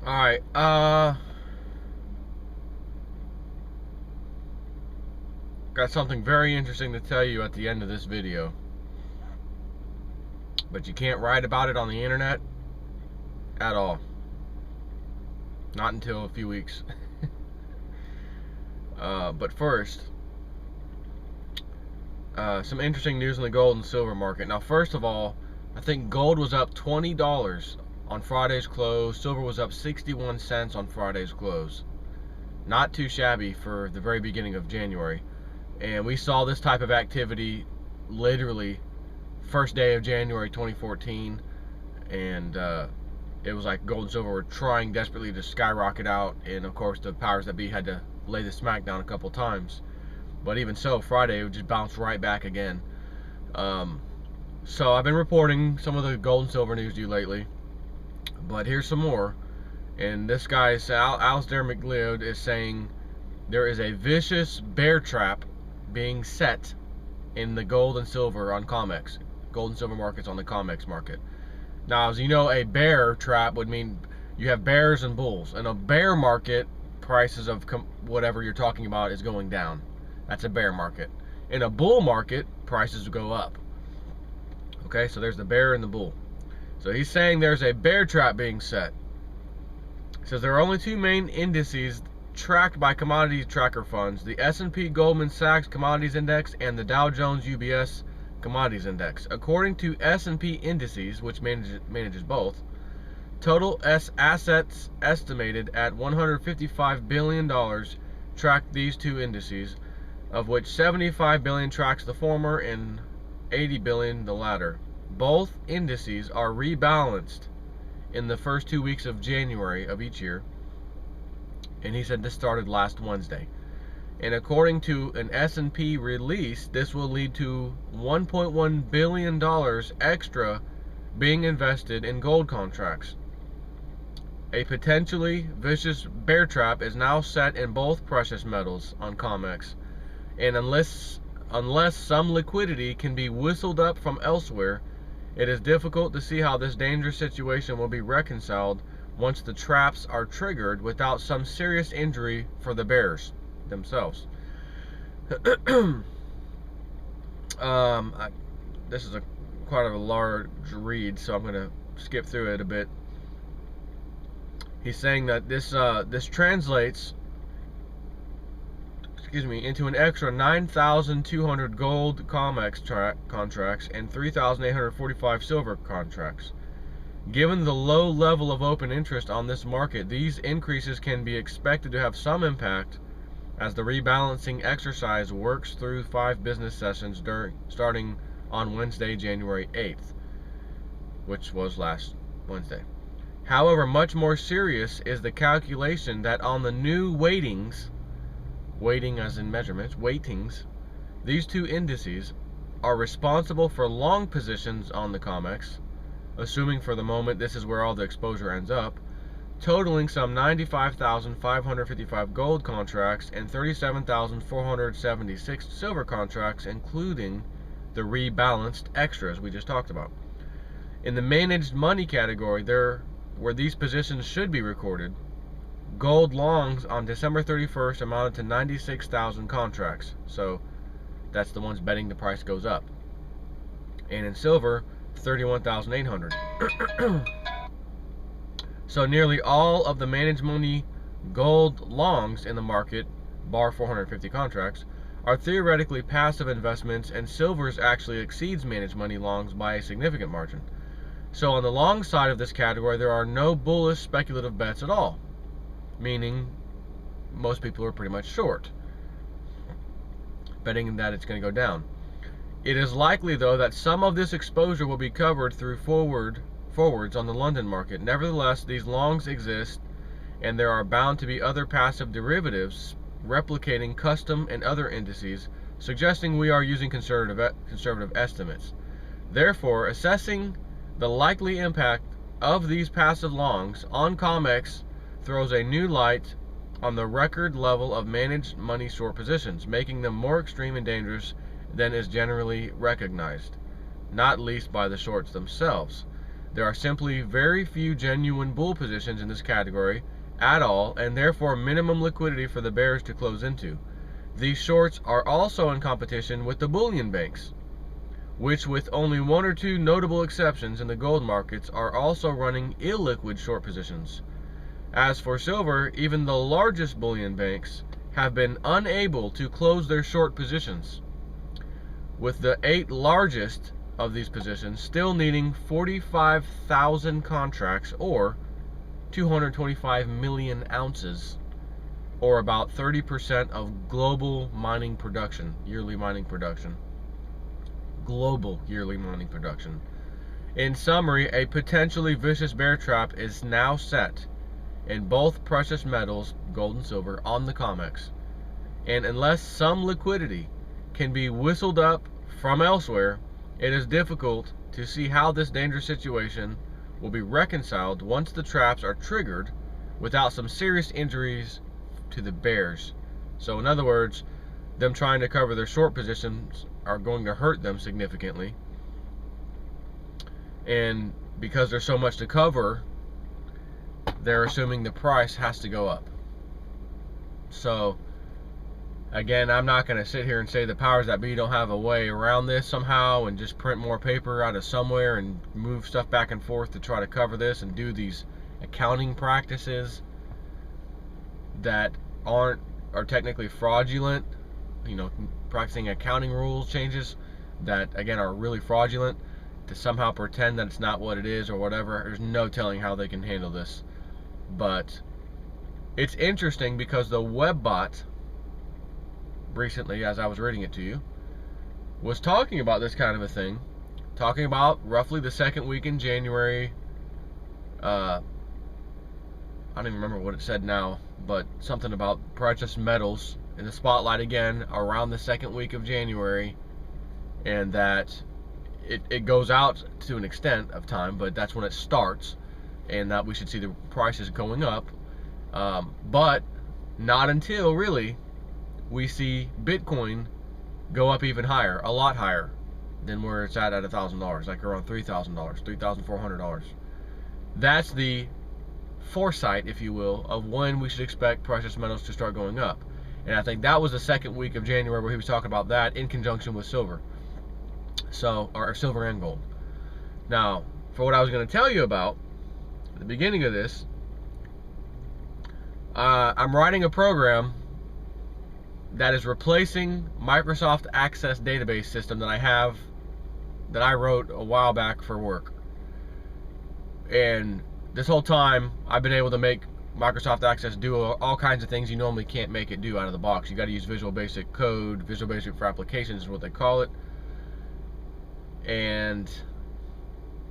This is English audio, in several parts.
Alright, got something very interesting to tell you at the end of this video. But you can't write about it on the internet at all. Not until a few weeks. But first, some interesting news in the gold and silver market. Now, first of all, I think gold was up $20 on Friday's close. Silver was up 61 cents on Friday's close. Not too shabby for the very beginning of January. And we saw this type of activity literally first day of January 2014. And it was like gold and silver were trying desperately to skyrocket out. And of course, the powers that be had to lay the smack down a couple times. But even so, Friday it just bounced right back again. So I've been reporting some of the gold and silver news to you lately, but here's some more. And this guy, Alistair McLeod, is saying there is a vicious bear trap being set in the gold and silver on COMEX, gold and silver markets on the COMEX market. Now, as you know, a bear trap would mean you have bears and bulls. In a bear market, prices of whatever you're talking about is going down. That's a bear market. In a bull market, prices go up. Okay, so there's the bear and the bull. So he's saying there's a bear trap being set. He says there are only two main indices tracked by commodity tracker funds: the S&P Goldman Sachs Commodities Index and the Dow Jones UBS Commodities Index. According to S&P Indices, which manages both, total assets estimated at $155 billion track these two indices, of which $75 billion tracks the former and $80 billion the latter. Both indices are rebalanced in the first 2 weeks of January of each year, and he said this started last Wednesday. And according to an S&P release, this will lead to $1.1 billion extra being invested in gold contracts. A potentially vicious bear trap is now set in both precious metals on COMEX, and unless some liquidity can be whistled up from elsewhere, it is difficult to see how this dangerous situation will be reconciled once the traps are triggered without some serious injury for the bears themselves. This is quite a large read, so I'm going to skip through it a bit. He's saying that this translates into an extra 9,200 gold COMEX contracts and 3,845 silver contracts. Given the low level of open interest on this market, these increases can be expected to have some impact as the rebalancing exercise works through 5 business sessions starting on Wednesday, January 8th, which was last Wednesday. However, much more serious is the calculation that on the new weightings, weighting as in measurements, weightings, these two indices are responsible for long positions on the COMEX, assuming for the moment this is where all the exposure ends up, totaling some 95,555 gold contracts and 37,476 silver contracts, including the rebalanced extras we just talked about. In the managed money category, where these positions should be recorded, gold longs on December 31st amounted to 96,000 contracts. So that's the ones betting the price goes up. And in silver, 31,800. So nearly all of the managed money gold longs in the market, bar 450 contracts, are theoretically passive investments, and silver's actually exceeds managed money longs by a significant margin. So on the long side of this category, there are no bullish speculative bets at all, meaning most people are pretty much short, betting that it's going to go down. It is likely, though, that some of this exposure will be covered through forwards on the London market. Nevertheless, these longs exist, and there are bound to be other passive derivatives replicating custom and other indices, suggesting we are using conservative estimates. Therefore, assessing the likely impact of these passive longs on COMEX throws a new light on the record level of managed money short positions, making them more extreme and dangerous than is generally recognized, not least by the shorts themselves. There are simply very few genuine bull positions in this category at all, and therefore minimum liquidity for the bears to close into. These shorts are also in competition with the bullion banks, which, with only one or two notable exceptions in the gold markets, are also running illiquid short positions. As for silver, even the largest bullion banks have been unable to close their short positions, with the 8 largest of these positions still needing 45,000 contracts, or 225 million ounces, or about 30% of global mining production, yearly mining production. Global yearly mining production. In summary, a potentially vicious bear trap is now set in both precious metals, gold and silver, on the COMEX. And unless some liquidity can be whistled up from elsewhere, it is difficult to see how this dangerous situation will be reconciled once the traps are triggered without some serious injuries to the bears. So in other words, them trying to cover their short positions are going to hurt them significantly. And because there's so much to cover, they're assuming the price has to go up. So again, I'm not going to sit here and say the powers that be don't have a way around this somehow and just print more paper out of somewhere and move stuff back and forth to try to cover this and do these accounting practices that are technically fraudulent, you know, practicing accounting rules changes that again are really fraudulent, to somehow pretend that it's not what it is or whatever. There's no telling how they can handle this. But it's interesting because the webbot recently, as I was reading it to you, was talking about this kind of a thing, talking about roughly the second week in January. I don't even remember what it said now, but something about precious metals in the spotlight again around the second week of January, and that it goes out to an extent of time, but that's when it starts, and that we should see the prices going up, but not until really we see Bitcoin go up even higher, a lot higher than where it's at $1,000, like around $3,000, $3,400. That's the foresight, if you will, of when we should expect precious metals to start going up. And I think that was the second week of January where he was talking about that in conjunction with silver. So, or silver and gold. Now, for what I was going to tell you about at the beginning of this, I'm writing a program that is replacing Microsoft Access database system that I wrote a while back for work. And this whole time, I've been able to make Microsoft Access do all kinds of things you normally can't make it do out of the box. You got to use Visual Basic Code. Visual Basic for Applications is what they call it. And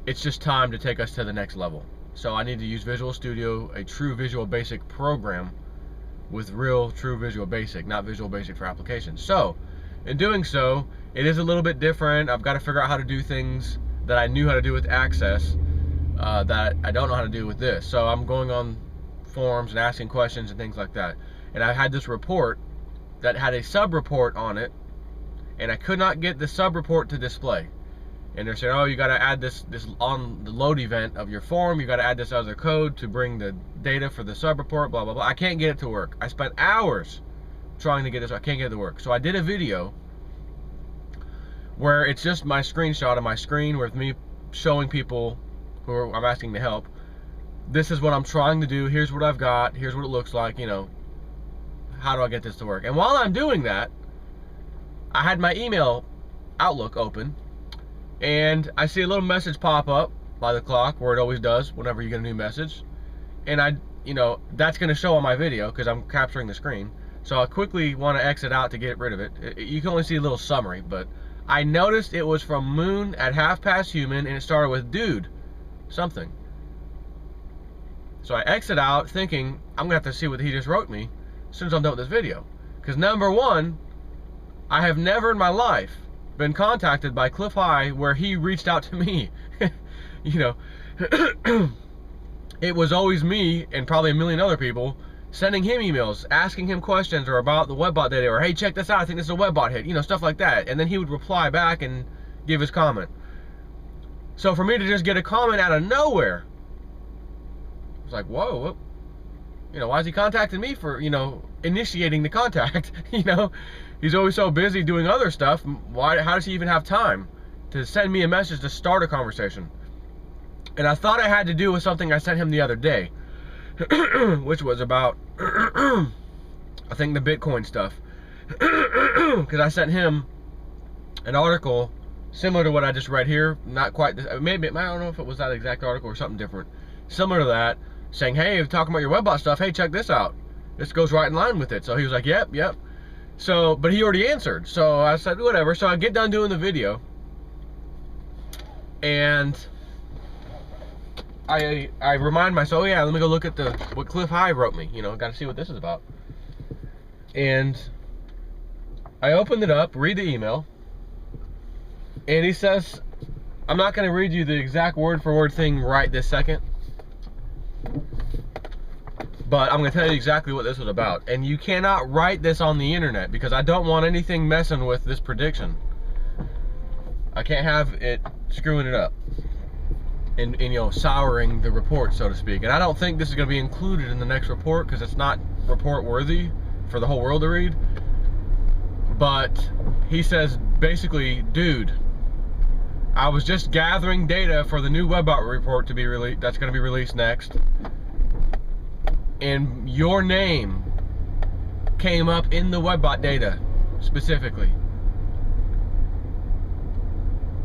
it's just time to take us to the next level. So I need to use Visual Studio, a true Visual Basic program with real true Visual Basic, not Visual Basic for Applications. So in doing so, it is a little bit different. I've got to figure out how to do things that I knew how to do with Access that I don't know how to do with this. So I'm going on forums and asking questions and things like that. And I had this report that had a sub-report on it, and I could not get the sub-report to display. And they're saying, oh, you got to add this on the load event of your form. You got to add this other code to bring the data for the sub-report, blah, blah, blah. I can't get it to work. I spent hours trying to get this. I can't get it to work. So I did a video where it's just my screenshot of my screen with me showing people who I'm asking to help. This is what I'm trying to do. Here's what I've got. Here's what it looks like. You know, how do I get this to work? And while I'm doing that, I had my email Outlook open, and I see a little message pop up by the clock, where it always does whenever you get a new message. And that's going to show on my video because I'm capturing the screen. So I quickly want to exit out to get rid of it. You can only see a little summary, but I noticed it was from Moon at HalfPastHuman, and it started with dude something. So I exit out thinking I'm going to have to see what he just wrote me as soon as I'm done with this video. Because number one, I have never in my life been contacted by Cliff High where he reached out to me. You know, it was always me and probably a million other people sending him emails, asking him questions or about the webbot data, or hey, check this out, I think this is a webbot hit, you know, stuff like that. And then he would reply back and give his comment. So for me to just get a comment out of nowhere, I was like, whoa, what? You know, why is he contacting me for, you know, initiating the contact? You know, he's always so busy doing other stuff. Why? How does he even have time to send me a message to start a conversation? And I thought it had to do with something I sent him the other day, which was about, I think, the Bitcoin stuff. Because I sent him an article similar to what I just read here. Not quite this, maybe, I don't know if it was that exact article or something different. Similar to that, saying, hey, if talking about your webbot stuff, hey, check this out. This goes right in line with it. So he was like, yep. So, but he already answered. So I said, whatever. So I get done doing the video, and I remind myself, oh yeah, let me go look at what Cliff High wrote me. You know, got to see what this is about. And I opened it up, read the email, and he says, I'm not going to read you the exact word for word thing right this second, but I'm going to tell you exactly what this was about. And you cannot write this on the internet because I don't want anything messing with this prediction. I can't have it screwing it up and you know, souring the report, so to speak. And I don't think this is going to be included in the next report because it's not report worthy for the whole world to read. But he says basically, dude, I was just gathering data for the new webbot report to be released. That's going to be released next, and your name came up in the webbot data specifically.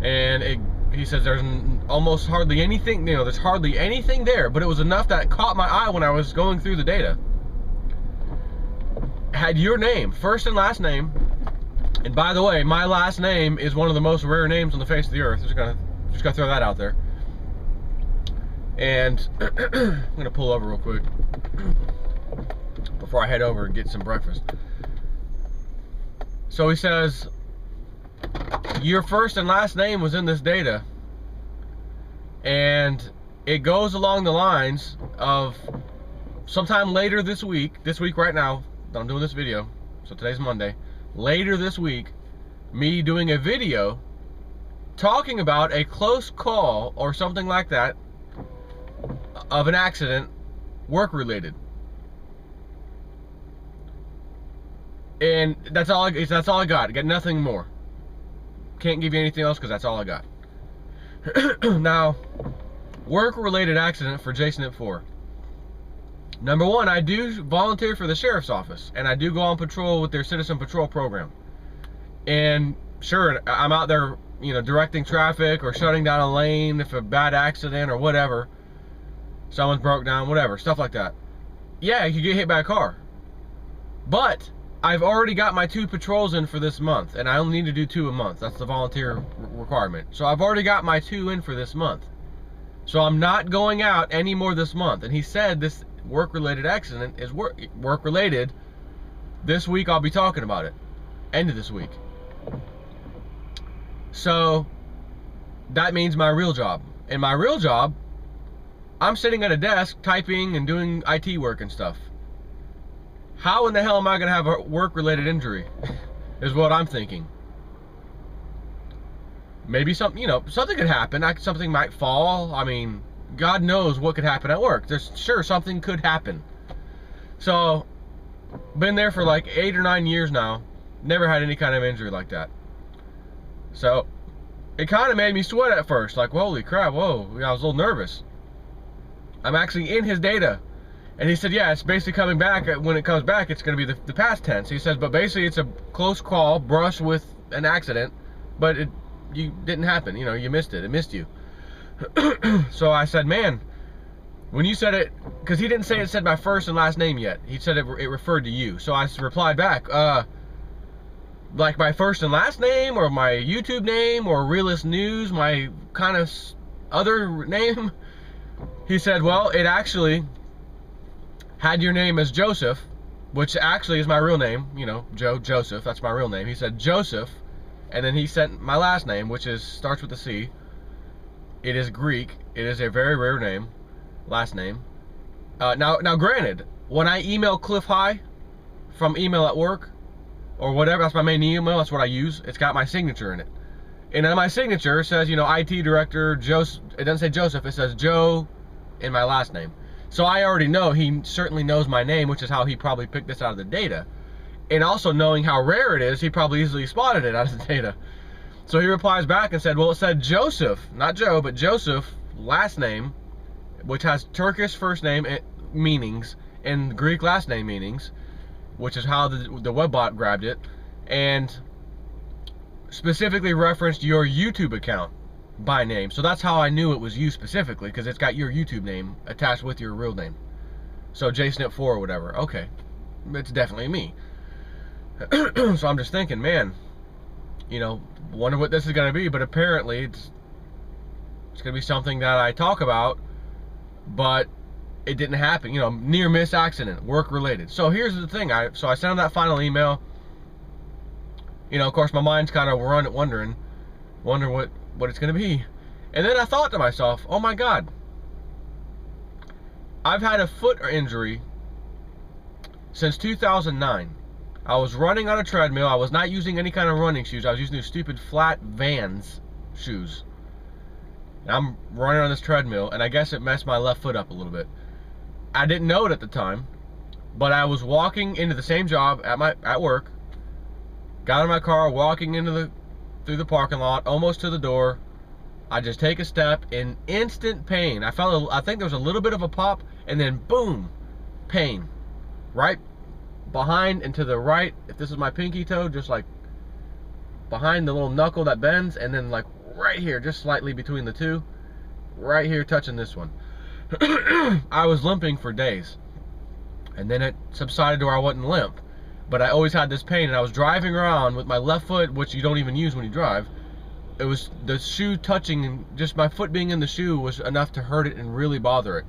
And he says there's almost hardly anything, you know, there's hardly anything there, but it was enough that caught my eye when I was going through the data. Had your name, first and last name. And by the way, my last name is one of the most rare names on the face of the earth. Just gonna throw that out there. And I'm gonna pull over real quick before I head over and get some breakfast. So he says, your first and last name was in this data, and it goes along the lines of sometime later this week right now, I'm doing this video, so today's Monday, later this week, me doing a video talking about a close call or something like that of an accident, work-related. And that's all I got. I got nothing more. Can't give you anything else because that's all I got. Now, work-related accident for Jason at 4. Number one, I do volunteer for the sheriff's office, and I do go on patrol with their citizen patrol program. And sure, I'm out there, you know, directing traffic or shutting down a lane if a bad accident or whatever. Someone's broke down, whatever, stuff like that. Yeah, you could get hit by a car. But I've already got my 2 patrols in for this month, and I only need to do 2 a month. That's the volunteer requirement. So I've already got my 2 in for this month. So I'm not going out anymore this month. And he said this work-related accident is work-related. This week I'll be talking about it. End of this week. So that means my real job. And my real job, I'm sitting at a desk typing and doing IT work and stuff. How in the hell am I going to have a work-related injury? Is what I'm thinking. Maybe something, you know, something could happen. Something might fall. I mean, God knows what could happen at work. There's sure something could happen. So, been there for like 8 or 9 years now. Never had any kind of injury like that. So, it kind of made me sweat at first. Like, holy crap, whoa. I was a little nervous. I'm actually in his data. And he said, yeah, it's basically coming back. When it comes back, it's going to be the past tense. He says, but basically it's a close call, brush with an accident, but you didn't happen. You know, you missed it. It missed you. So I said, man, when you said it, because he didn't say it said my first and last name yet. He said it referred to you. So I replied back, like my first and last name, or my YouTube name, or Realist News, my kind of other name. He said, well, it actually had your name as Joseph, which actually is my real name, you know, Joseph, that's my real name. He said Joseph, and then he sent my last name, which starts with a C. It is Greek. It is a very rare name, last name. Now granted, when I email Cliff High from email at work, or whatever, that's my main email, that's what I use, it's got my signature in it. And then my signature says, you know, IT director Joseph. It doesn't say Joseph, it says Joe in my last name. So I already know he certainly knows my name, which is how he probably picked this out of the data. And also knowing how rare it is, he probably easily spotted it out of the data. So he replies back and said, well, it said Joseph, not Joe, but Joseph, last name, which has Turkish first name meanings and Greek last name meanings, which is how the webbot grabbed it, and specifically referenced your YouTube account by name. So that's how I knew it was you specifically, because it's got your YouTube name attached with your real name. So JSnip4 or whatever. Okay, it's definitely me. So I'm just thinking, man, you know, wonder what this is going to be. But apparently it's going to be something that I talk about, but it didn't happen. You know, near miss accident, work related. So here's the thing. So I sent him that final email. You know, of course, my mind's kind of wondering what it's going to be. And then I thought to myself, oh my God, I've had a foot injury since 2009. I was running on a treadmill. I was not using any kind of running shoes. I was using these stupid flat Vans shoes. And I'm running on this treadmill, and I guess it messed my left foot up a little bit. I didn't know it at the time, but I was walking into the same job at work. Got in my car, walking through the parking lot, almost to the door. I just take a step, in instant pain. I think there was a little bit of a pop, and then boom, pain. Right behind and to the right, if this is my pinky toe, just like behind the little knuckle that bends, and then like right here, just slightly between the two, right here touching this one. I was limping for days, and then it subsided to where I wasn't limp. But I always had this pain, and I was driving around with my left foot, which you don't even use when you drive. It was the shoe touching, and just my foot being in the shoe was enough to hurt it and really bother it.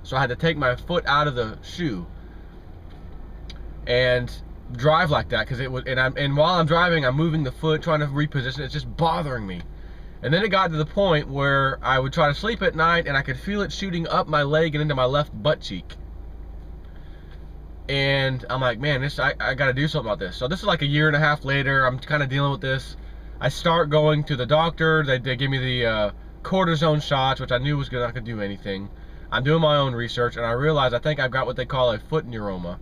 So I had to take my foot out of the shoe and drive like that, because it was. And while I'm driving, I'm moving the foot, trying to reposition it. It's just bothering me. And then it got to the point where I would try to sleep at night, and I could feel it shooting up my leg and into my left butt cheek. And I'm like, man, I got to do something about this. So this is like a year and a half later. I'm kind of dealing with this. I start going to the doctor. They give me the cortisone shots, which I knew was not going to do anything. I'm doing my own research, and I realize I think I've got what they call a foot neuroma,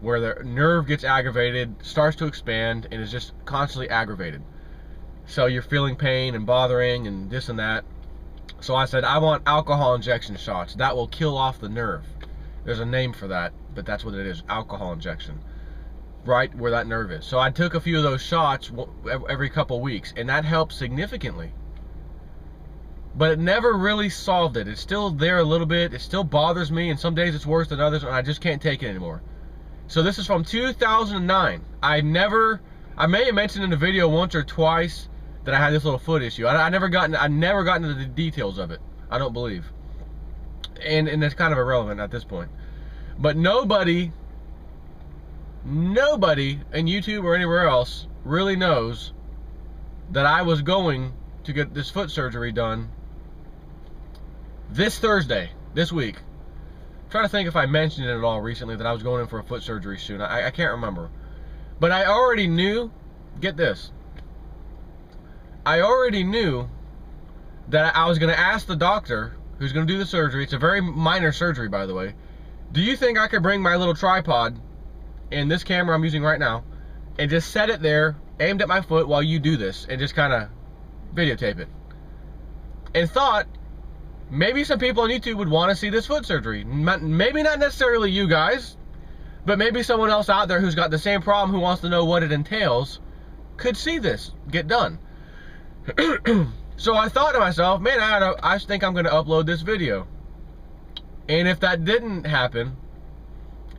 where the nerve gets aggravated, starts to expand, and is just constantly aggravated. So you're feeling pain and bothering and this and that. So I said, I want alcohol injection shots. That will kill off the nerve. There's a name for that, but that's what it is, alcohol injection. Right where that nerve is. So I took a few of those shots every couple weeks, and that helped significantly. But it never really solved it. It's still there a little bit. It still bothers me, and some days it's worse than others, and I just can't take it anymore. So this is from 2009. I may have mentioned in the video once or twice that I had this little foot issue. I never got into the details of it, I don't believe. And it's kind of irrelevant at this point. But nobody in YouTube or anywhere else really knows that I was going to get this foot surgery done this Thursday, this week. I'm trying to think if I mentioned it at all recently that I was going in for a foot surgery soon. I can't remember. But I already knew, get this, I already knew that I was going to ask the doctor who's going to do the surgery. It's a very minor surgery, by the way. Do you think I could bring my little tripod and this camera I'm using right now and just set it there, aimed at my foot while you do this, and just kind of videotape it? And thought maybe some people on YouTube would want to see this foot surgery. Maybe not necessarily you guys, but maybe someone else out there who's got the same problem, who wants to know what it entails, could see this get done. So I thought to myself, man, I think I'm going to upload this video. And if that didn't happen,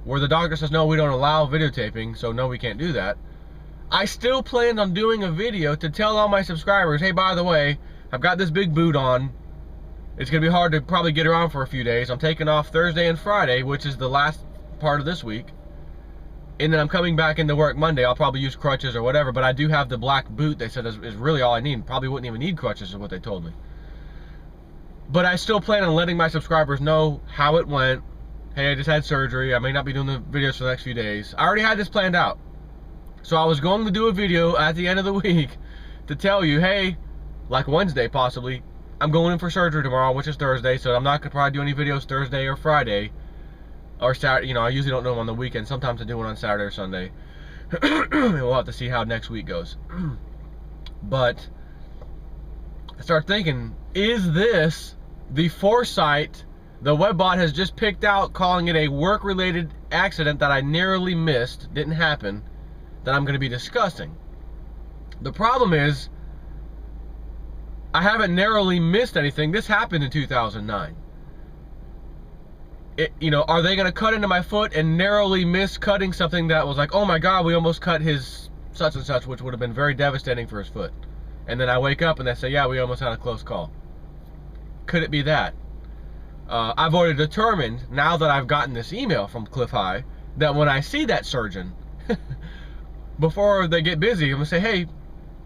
where the doctor says, no, we don't allow videotaping, so no, we can't do that, I still planned on doing a video to tell all my subscribers, hey, by the way, I've got this big boot on. It's going to be hard to probably get around for a few days. I'm taking off Thursday and Friday, which is the last part of this week. And then I'm coming back into work Monday. I'll probably use crutches or whatever, but I do have the black boot they said is really all I need. Probably wouldn't even need crutches is what they told me. But I still plan on letting my subscribers know how it went. Hey, I just had surgery. I may not be doing the videos for the next few days. I already had this planned out. So I was going to do a video at the end of the week to tell you, hey, like Wednesday possibly, I'm going in for surgery tomorrow, which is Thursday, so I'm not going to probably do any videos Thursday or Friday. Or Saturday, you know, I usually don't do them on the weekend. Sometimes I do one on Saturday or Sunday. We'll have to see how next week goes. But I started thinking, is this the foresight the webbot has just picked out, calling it a work-related accident that I narrowly missed, didn't happen, that I'm going to be discussing? The problem is, I haven't narrowly missed anything. This happened in 2009. You know, are they going to cut into my foot and narrowly miss cutting something that was like, oh my God, we almost cut his such and such, which would have been very devastating for his foot. And then I wake up and they say, yeah, we almost had a close call. Could it be that? I've already determined, now that I've gotten this email from Cliff High, that when I see that surgeon, before they get busy, I'm going to say, hey,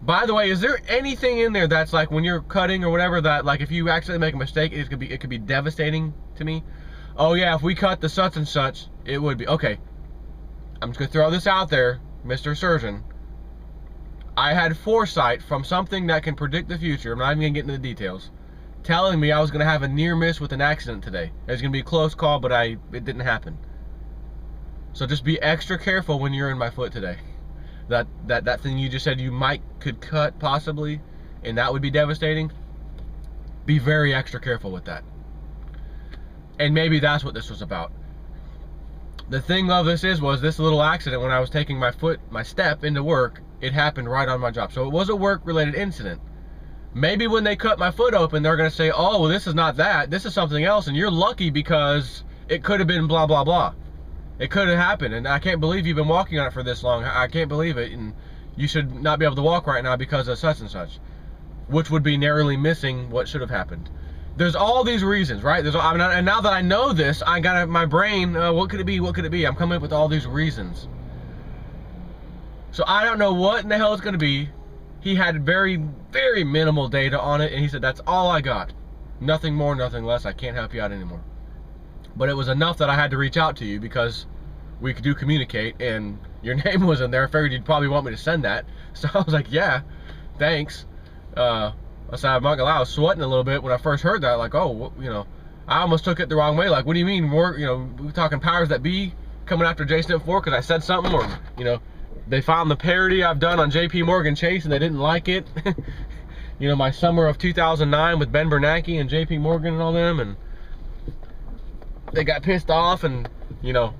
by the way, is there anything in there that's like when you're cutting or whatever that, like, if you accidentally make a mistake, it could be devastating to me? Oh yeah, if we cut the such and such, it would be. Okay, I'm just going to throw this out there, Mr. Surgeon. I had foresight from something that can predict the future, I'm not even going to get into the details, telling me I was going to have a near miss with an accident today. It was going to be a close call, but it didn't happen. So just be extra careful when you're in my foot today. That thing you just said you could cut possibly, and that would be devastating. Be very extra careful with that. And maybe that's what this was about. The thing of this was this little accident when I was taking my step into work, it happened right on my job. So it was a work-related incident. Maybe when they cut my foot open, they're going to say, oh, well, this is not that. This is something else, and you're lucky because it could have been blah, blah, blah. It could have happened, and I can't believe you've been walking on it for this long. I can't believe it, and you should not be able to walk right now because of such and such, which would be narrowly missing what should have happened. There's all these reasons, right? And now that I know this, I got my brain, what could it be? What could it be? I'm coming up with all these reasons. So I don't know what in the hell it's going to be. He had very, very minimal data on it, and he said, that's all I got. Nothing more, nothing less. I can't help you out anymore. But it was enough that I had to reach out to you because we do communicate, and your name was in there. I figured you'd probably want me to send that. So I was like, yeah, thanks. I said, I'm not gonna lie, I was sweating a little bit when I first heard that. Like, oh, you know, I almost took it the wrong way. Like, what do you mean, we're talking powers that be coming after Jason for because I said something, or, you know, they found the parody I've done on JP Morgan Chase and they didn't like it. You know, my summer of 2009 with Ben Bernanke and JP Morgan and all them, and they got pissed off, and, you know,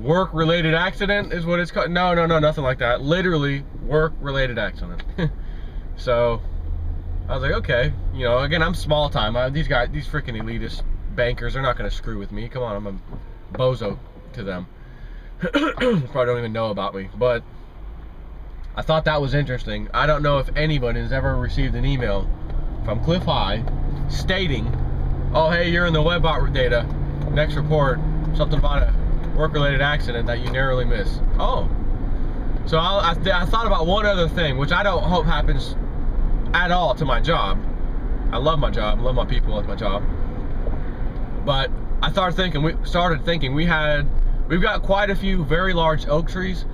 work-related accident is what it's called. No, nothing like that. Literally, work-related accident. So I was like, okay, you know, again, I'm small time. These freaking elitist bankers, they're not going to screw with me. Come on, I'm a bozo to them. Probably don't even know about me, but I thought that was interesting. I don't know if anyone has ever received an email from Cliff High stating, oh, hey, you're in the webbot data. Next report, something about a work-related accident that you narrowly missed. Oh. So I thought about one other thing, which I don't hope happens at all to my job. I love my job, I love my people at my job. But I started thinking we've got quite a few very large oak trees.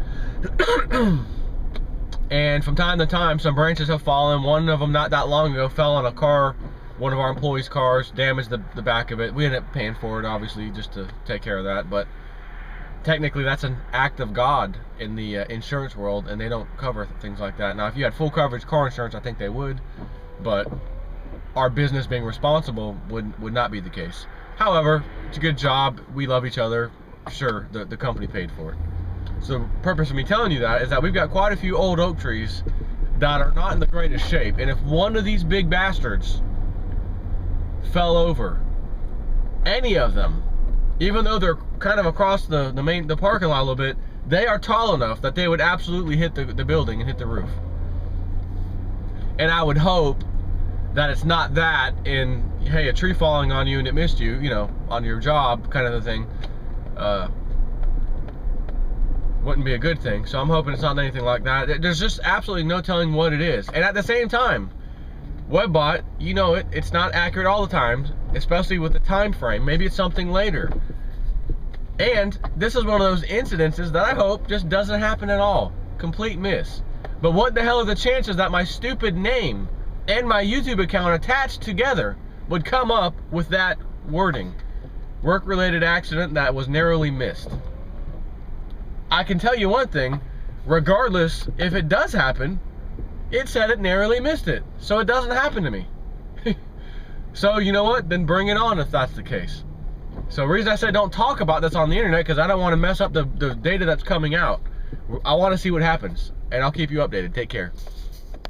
And from time to time, some branches have fallen. One of them not that long ago fell on a car, one of our employees' cars, damaged the back of it. We ended up paying for it, obviously, just to take care of that. But technically, that's an act of God in the insurance world, and they don't cover things like that. Now, if you had full coverage car insurance, I think they would. But our business being responsible would not be the case. However, it's a good job. We love each other. Sure, the company paid for it. So the purpose of me telling you that is that we've got quite a few old oak trees that are not in the greatest shape. And if one of these big bastards fell over, any of them, even though they're kind of across the parking lot a little bit, they are tall enough that they would absolutely hit the building and hit the roof. And I would hope that it's not that in, hey, a tree falling on you and it missed you, you know, on your job kind of a thing. Wouldn't be a good thing. So I'm hoping it's not anything like that. There's just absolutely no telling what it is. And at the same time, webbot, you know it's not accurate all the time, especially with the time frame. Maybe it's something later. And this is one of those incidences that I hope just doesn't happen at all. Complete miss. But what the hell are the chances that my stupid name and my YouTube account attached together would come up with that wording. Work-related accident that was narrowly missed. I can tell you one thing, regardless if it does happen, it said it narrowly missed it, so it doesn't happen to me. So you know what, then bring it on if that's the case. So the reason I said don't talk about this on the internet, because I don't want to mess up the data that's coming out. I want to see what happens, and I'll keep you updated. Take care.